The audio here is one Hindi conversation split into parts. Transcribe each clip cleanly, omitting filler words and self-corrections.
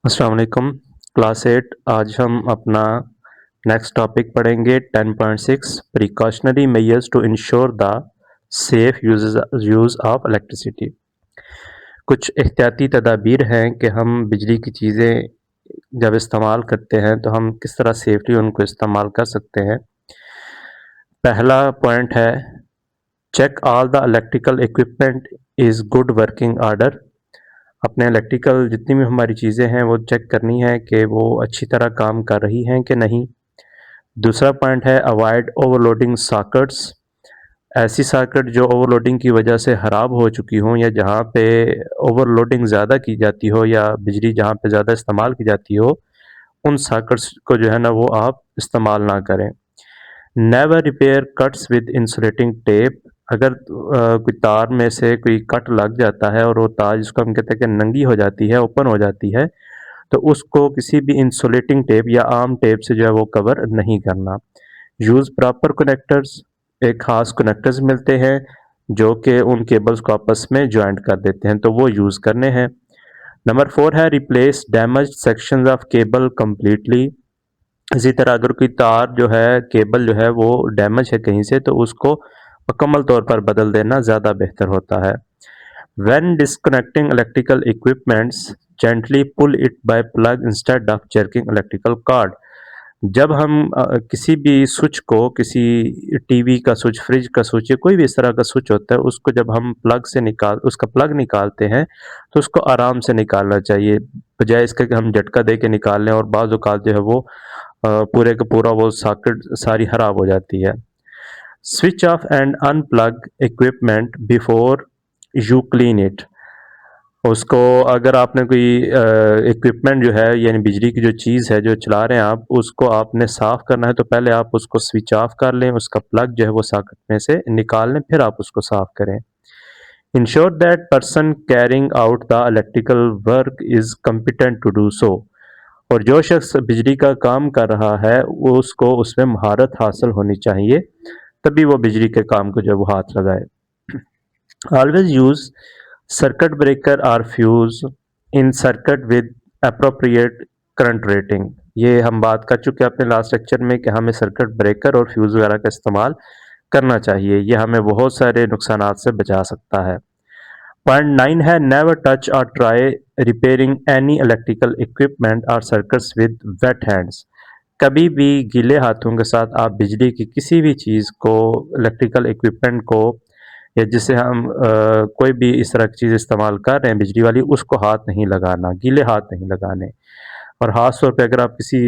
अस्सलाम वालेकुम। क्लास 8 आज हम अपना नेक्स्ट टॉपिक पढ़ेंगे 10.6 precautionary measures to ensure the safe use of electricity. कुछ एहतियाती तदाबीर हैं कि हम बिजली की चीज़ें जब इस्तेमाल करते हैं तो हम किस तरह सेफली उनको इस्तेमाल कर सकते हैं। पहला पॉइंट है check all the electrical equipment is good working order. अपने इलेक्ट्रिकल जितनी भी हमारी चीज़ें हैं वो चेक करनी है कि वो अच्छी तरह काम कर रही हैं कि नहीं। दूसरा पॉइंट है अवॉइड ओवरलोडिंग सॉकेट्स। ऐसी सॉकेट जो ओवरलोडिंग की वजह से ख़राब हो चुकी हों या जहाँ पे ओवरलोडिंग ज़्यादा की जाती हो या बिजली जहाँ पे ज़्यादा इस्तेमाल की जाती हो, उन सॉकेट्स को जो है ना वो आप इस्तेमाल ना करें। Never repair cuts with insulating tape. अगर कोई तार में से कोई कट लग जाता है और वो तार जिसको हम कहते हैं कि नंगी हो जाती है, ओपन हो जाती है, तो उसको किसी भी इंसुलेटिंग टेप या आम टेप से जो है वो कवर नहीं करना। Use proper connectors. एक ख़ास कनेक्टर्स मिलते हैं जो कि उन केबल्स को आपस में जॉइंट कर देते हैं, तो वो यूज़ करने हैं। नंबर 4 है replace damaged sections of cable completely. इसी तरह अगर कोई तार जो है केबल जो है वो डैमेज है कहीं से तो उसको मुकम्मल तौर पर बदल देना ज़्यादा बेहतर होता है। When disconnecting electrical equipments, gently pull it by plug instead of jerking electrical cord। जब हम किसी भी स्विच को किसी टीवी का स्विच, फ्रिज का स्विच या कोई भी इस तरह का स्विच होता है उसको जब हम प्लग से उसका प्लग निकालते हैं तो उसको आराम से निकालना चाहिए, बजाय इसके कि हम झटका दे के निकाल लें और बाज़ औक़ात जो है वो पूरे का पूरा वो सॉकेट सारी ख़राब हो जाती है। Switch off and unplug equipment before you clean it. उसको अगर आपने कोई इक्विपमेंट जो है यानी बिजली की जो चीज़ है जो चला रहे हैं आप, उसको आपने साफ़ करना है तो पहले आप उसको स्विच ऑफ कर लें, उसका प्लग जो है वो सॉकेट में से निकाल लें, फिर आप उसको साफ़ करें। Ensure that person carrying out the electrical work is competent to do so. और जो शख्स बिजली का काम कर रहा है वो उसको उसमें महारत हासिल होनी चाहिए, तभी वो बिजली के काम को जो है वो हाथ लगाए। Always use circuit breaker or fuse in circuit with appropriate current rating। ये हम बात कर चुके हैं अपने लास्ट लेक्चर में कि हमें सर्किट ब्रेकर और फ्यूज़ वगैरह का इस्तेमाल करना चाहिए, ये हमें बहुत सारे नुकसानात से बचा सकता है। पॉइंट 9 है नेवर टच और try repairing any electrical equipment और सर्किट्स विद वेट हैंड्स। कभी भी गीले हाथों के साथ आप बिजली की किसी भी चीज़ को, इलेक्ट्रिकल इक्विपमेंट को या जिसे हम कोई भी इस तरह की चीज़ इस्तेमाल कर रहे हैं बिजली वाली, उसको हाथ नहीं लगाना, गीले हाथ नहीं लगाने। और ख़ास तौर पे अगर आप किसी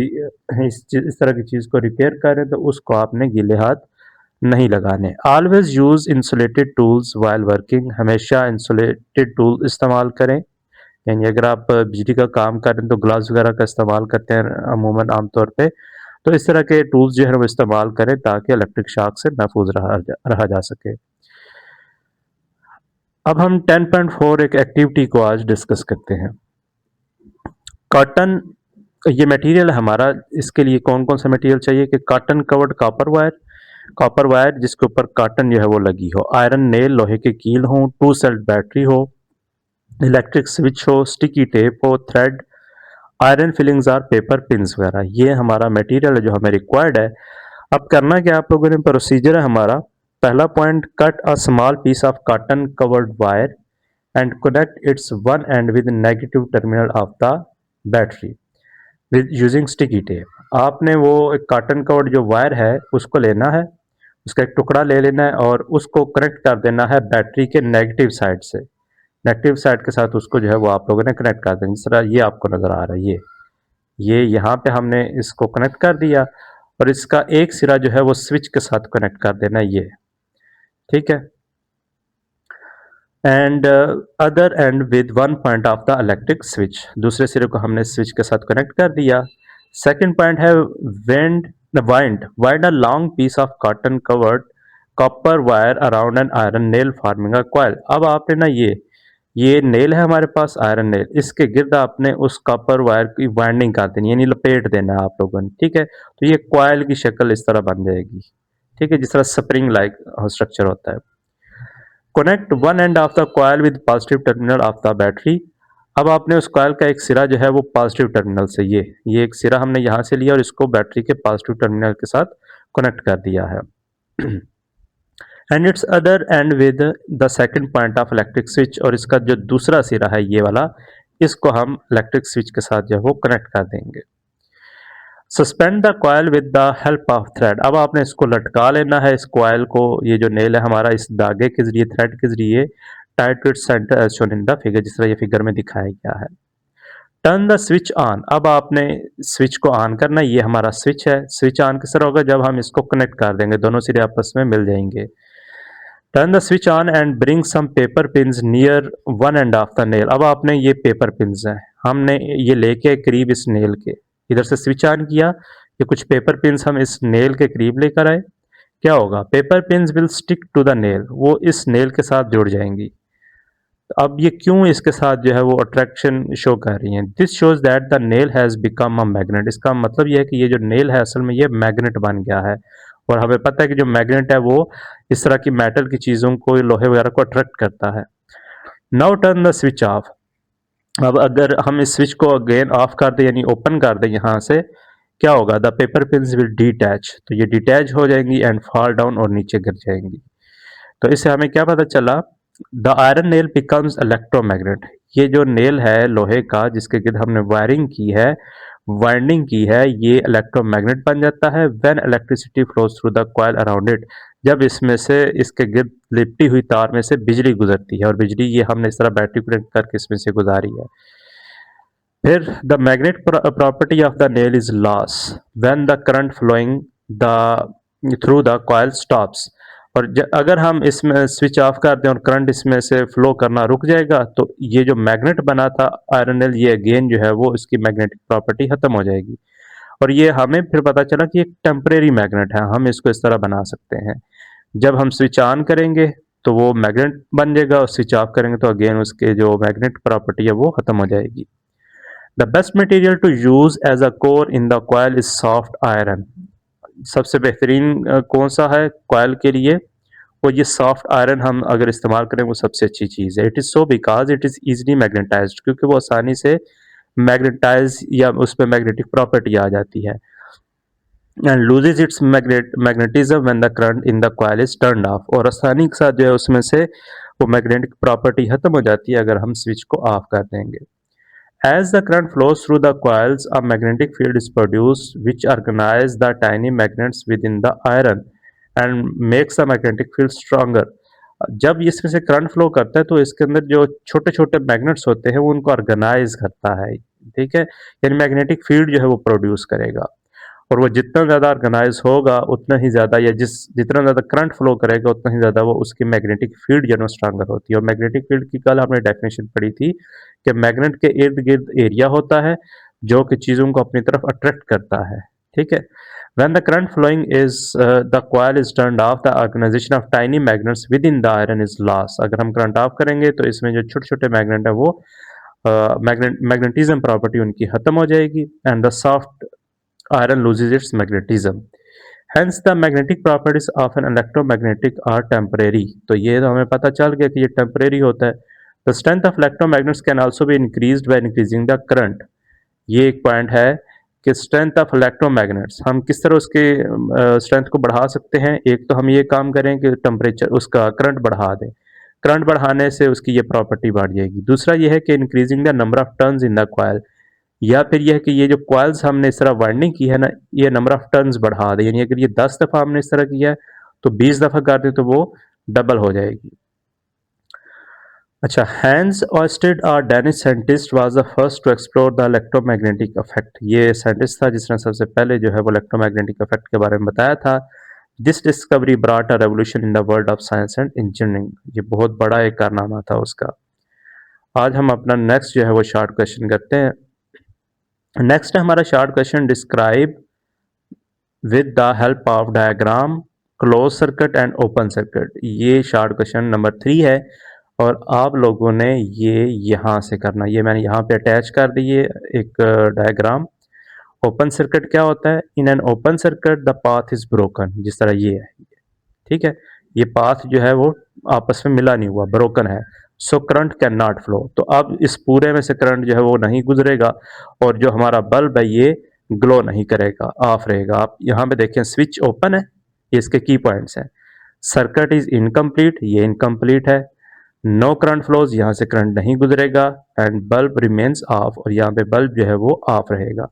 इस तरह की चीज़ को रिपेयर कर रहे हैं तो उसको आपने गीले हाथ नहीं लगाने। Always use insulated tools while working. हमेशा इंसुलेटेड टूल इस्तेमाल करें, यानी अगर आप बिजली का काम कर रहे हैं तो ग्लव्स वगैरह का इस्तेमाल करते हैं अमूमन आम तौर पे, तो इस तरह के टूल्स जो है वो इस्तेमाल करें ताकि इलेक्ट्रिक शॉक से महफूज रहा जा सके। अब हम 10.4 एक एक्टिविटी को आज डिस्कस करते हैं। कॉटन, ये मटेरियल है हमारा, इसके लिए कौन कौन सा मटेरियल चाहिए कि कॉटन कवर्ड कॉपर वायर जिसके ऊपर कॉटन जो है वो लगी हो, आयरन नेल लोहे के कील हो, 2 सेल्फ बैटरी हो, इलेक्ट्रिक स्विच हो, स्टिकी टेप हो, थ्रेड, आयरन फिलिंग्स और पेपर पिन्स वगैरह, ये हमारा मटेरियल है जो हमें रिक्वायर्ड है। अब करना क्या आप लोगों ने, प्रोसीजर है हमारा। पहला point, cut a small piece of cotton covered wire and connect its one end with negative terminal of the battery with using sticky tape। आपने वो एक कॉटन कवर्ड जो वायर है उसको लेना है, उसका एक टुकड़ा ले लेना है और उसको कनेक्ट कर देना है बैटरी के नेगेटिव साइड से। नेगेटिव साइड के साथ उसको जो है वो आप लोगों ने कनेक्ट कर देना, जिस तरह ये आपको नज़र आ रहा है, ये यहाँ पे हमने इसको कनेक्ट कर दिया और इसका एक सिरा जो है वो स्विच के साथ कनेक्ट कर देना है, ये ठीक है। And other and with one point of the electric switch, दूसरे सिरे को हमने स्विच के साथ कनेक्ट कर दिया। सेकंड पॉइंट है wind a long piece of cotton covered copper wire around an iron nail forming a coil. अब आपने ना ये नेल है हमारे पास, आयरन नेल, इसके गिर्द आपने उस कॉपर वायर की वाइंडिंग कर देनी, यानी लपेट देना है आप लोगों ने, ठीक है। तो ये कॉइल की शक्ल इस तरह बन जाएगी, ठीक है, जिस तरह स्प्रिंग लाइक स्ट्रक्चर होता है। Connect one end of the coil with positive terminal of the battery। अब आपने उस कॉइल का एक सिरा जो है वो पॉजिटिव टर्मिनल से ये एक सिरा हमने यहाँ से लिया और इसको बैटरी के पॉजिटिव टर्मिनल के साथ कनेक्ट कर दिया है and it's other and with the second point of electric switch, और इसका जो दूसरा सिरा है ये वाला, इसको हम इलेक्ट्रिक स्विच के साथ जो है वो कनेक्ट कर देंगे। Suspend the coil with the help of thread, अब आपने इसको लटका लेना है इस कॉयल को, ये जो नेल है हमारा इस धागे के जरिए, थ्रेड के जरिए tight to its centre as shown in the figure, जिस तरह ये फिगर में दिखाया गया है। टर्न द स्विच ऑन, अब आपने स्विच को ऑन करना है, ये हमारा स्विच है। स्विच ऑन किस तरह होगा, जब हम इसको कनेक्ट कर देंगे, दोनों सिरे आपस में मिल जाएंगे। Turn the switch on and bring some paper pins near one end of the nail, अब आपने ये पेपर पिन्स हैं, हमने ये लेके करीब इस नेल के, इधर से स्विच ऑन किया, ये कुछ पेपर पिन्स हम इस नेल के करीब लेकर आए, क्या होगा, paper pins will stick to the nail, वो इस नेल के साथ जुड़ जाएंगी। अब ये क्यों इसके साथ जो है वो अट्रैक्शन शो कर रही हैं, this shows that the nail has become a magnet, इसका मतलब ये है कि ये जो नेल है असल में ये मैग्नेट बन गया है, और हमें पता है कि जो मैग्नेट है वो इस तरह की मेटल की चीज़ों को, लोहे वगैरह को अट्रैक्ट करता है। Now turn the switch off, अब अगर हम इस स्विच को अगेन ऑफ कर दें यानी ओपन कर दें यहाँ से, क्या होगा, the paper pins will detach, तो ये डिटैच हो जाएंगी एंड फॉल डाउन, और नीचे गिर जाएंगी। तो इससे हमें क्या पता चला, the iron nail becomes electromagnet, ये जो नेल है लोहे का जिसके गिर्द हमने वायरिंग की है, वाइंडिंग की है, ये इलेक्ट्रोमैग्नेट बन जाता है when electricity flows through the coil around it, जब इसमें से इसके गिर्द लिपटी हुई तार में से बिजली गुजरती है, और बिजली ये हमने इस तरह बैटरी कनेक्ट करके इसमें से गुजारी है। फिर the magnet property of the nail is loss when the current flowing the through the coil stops, और अगर हम इसमें स्विच ऑफ कर दें और करंट इसमें से फ्लो करना रुक जाएगा, तो ये जो मैग्नेट बना था आयरन नेल, ये अगेन जो है वो इसकी मैग्नेटिक प्रॉपर्टी खत्म हो जाएगी, और ये हमें फिर पता चला कि एक टेम्परेरी मैग्नेट है, हम इसको इस तरह बना सकते हैं, जब हम स्विच ऑन करेंगे तो वो मैग्नेट बन जाएगा, और स्विच ऑफ करेंगे तो अगेन उसके जो मैग्नेट प्रॉपर्टी है वो खत्म हो जाएगी। The best material to use as a core in the coil is soft iron, सबसे बेहतरीन कौन सा है कॉइल के लिए, वो ये सॉफ्ट आयरन हम अगर इस्तेमाल करें वो सबसे अच्छी चीज़ है। It is so because it is easily magnetised, क्योंकि वो आसानी से मैग्नेटाइज या उसमें मैग्नेटिक प्रॉपर्टी आ जाती है, and loses it's magnetism when the current in the coil is turned of, और आसानी के साथ जो है उसमें से वो मैग्नेटिक प्रॉपर्टी खत्म हो जाती है अगर हम स्विच को ऑफ कर देंगे। As the current flows through the coils, a magnetic field is produced which organizes the tiny magnets within the iron and makes the magnetic field stronger. जब इसमें से करंट फ्लो करता है तो इसके अंदर जो छोटे छोटे मैग्नेट्स होते हैं वो उनको ऑर्गेनाइज करता है, ठीक है, यानी मैग्नेटिक फील्ड जो है वो प्रोड्यूस करेगा, और वो जितना ज़्यादा ऑर्गेनाइज होगा उतना ही ज़्यादा, या जितना ज़्यादा करंट फ्लो करेगा उतना ही ज़्यादा वो उसकी मैग्नेटिक फील्ड जो है स्ट्रांगर होती है। और मैग्नेटिक फील्ड की कल हमने डेफिनेशन पढ़ी थी कि मैग्नेट के इर्द गिर्द एरिया होता है जो कि चीज़ों को अपनी तरफ अट्रैक्ट करता है, ठीक है। When the current flowing is the coil is turned off, the organization of tiny magnets within the iron is lost. अगर हम करंट ऑफ करेंगे तो इसमें जो छोटे छोटे मैग्नेट है वो मैग्नेटिज्म प्रॉपर्टी उनकी खत्म हो जाएगी, and the soft iron loses its magnetism. Hence the magnetic properties of an electromagnetic are temporary. तो ये तो हमें पता चल गया कि ये टेम्परेरी होता है। The strength of electromagnets can also be increased by increasing the current. ये एक पॉइंट है कि स्ट्रेंथ ऑफ इलेक्ट्रोमैग्नेट्स हम किस तरह उसके स्ट्रेंथ को बढ़ा सकते हैं। एक तो हम ये काम करें कि टेम्परेचर उसका करंट बढ़ा दें, करंट बढ़ाने से उसकी ये प्रॉपर्टी बढ़ जाएगी। दूसरा ये है कि increasing the number of turns in the coil, या फिर यह है कि ये जो कॉइल्स हमने इस तरह वाइंडिंग की है ना, ये नंबर ऑफ टर्न्स बढ़ा दे, यानी अगर ये 10 दफ़ा हमने इस तरह किया है तो 20 दफ़ा कर दें तो वो डबल हो जाएगी। अच्छा, हैंस ऑस्टेड और Danish scientist was the first to explore the electromagnetic effect, ये साइंटिस्ट था जिसने सबसे पहले जो है वो इलेक्ट्रोमैग्नेटिक इफेक्ट के बारे में बताया था। This discovery brought a revolution in the world of science and engineering, ये बहुत बड़ा एक कारनामा था उसका। आज हम अपना नेक्स्ट जो है वो शॉर्ट क्वेश्चन करते हैं। नेक्स्ट है हमारा short question, describe with the help of diagram close circuit and open circuit, ये शॉर्ट क्वेश्चन नंबर 3 है, और आप लोगों ने ये यहाँ से करना, ये मैंने यहाँ पे अटैच कर दी है एक डायग्राम। ओपन सर्किट क्या होता है, in an open circuit the path is broken, जिस तरह ये है, ठीक है, ये पाथ जो है वो आपस में मिला नहीं हुआ, ब्रोकन है। So current can not flow. तो अब इस पूरे में से करंट जो है वो नहीं गुजरेगा और जो हमारा बल्ब है ये ग्लो नहीं करेगा, ऑफ रहेगा। आप यहाँ पे देखें स्विच ओपन है, ये इसके की पॉइंट्स हैं। सर्किट इज इनकम्प्लीट, ये इनकम्प्लीट है। नो करंट फ्लोज, यहाँ से करंट नहीं गुजरेगा। एंड बल्ब रिमेन्स ऑफ, और यहाँ पे बल्ब जो है वो ऑफ रहेगा।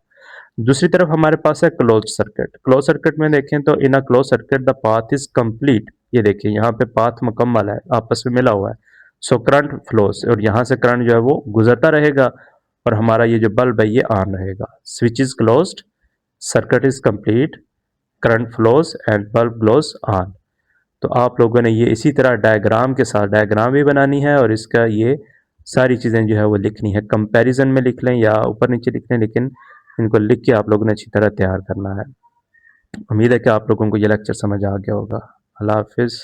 दूसरी तरफ हमारे पास है क्लोज सर्किट। क्लोज सर्किट में देखें तो in a close circuit the path is complete. ये देखिए यहाँ पे पाथ मुकम्मल है, आपस में मिला हुआ है। सो करंट फ्लोज, और यहाँ से करंट जो है वो गुजरता रहेगा और हमारा ये जो बल्ब है ये ऑन रहेगा। Switch is closed, circuit is complete, current flows and bulb glows on. तो आप लोगों ने ये इसी तरह डायग्राम के साथ डायग्राम भी बनानी है और इसका ये सारी चीज़ें जो है वो लिखनी है। कंपैरिजन में लिख लें या ऊपर नीचे लिख लें, लेकिन इनको लिख के आप लोगों ने अच्छी तरह तैयार करना है। उम्मीद है कि आप लोगों को ये लेक्चर समझ आ गया होगा। अल्लाह हाफिज़।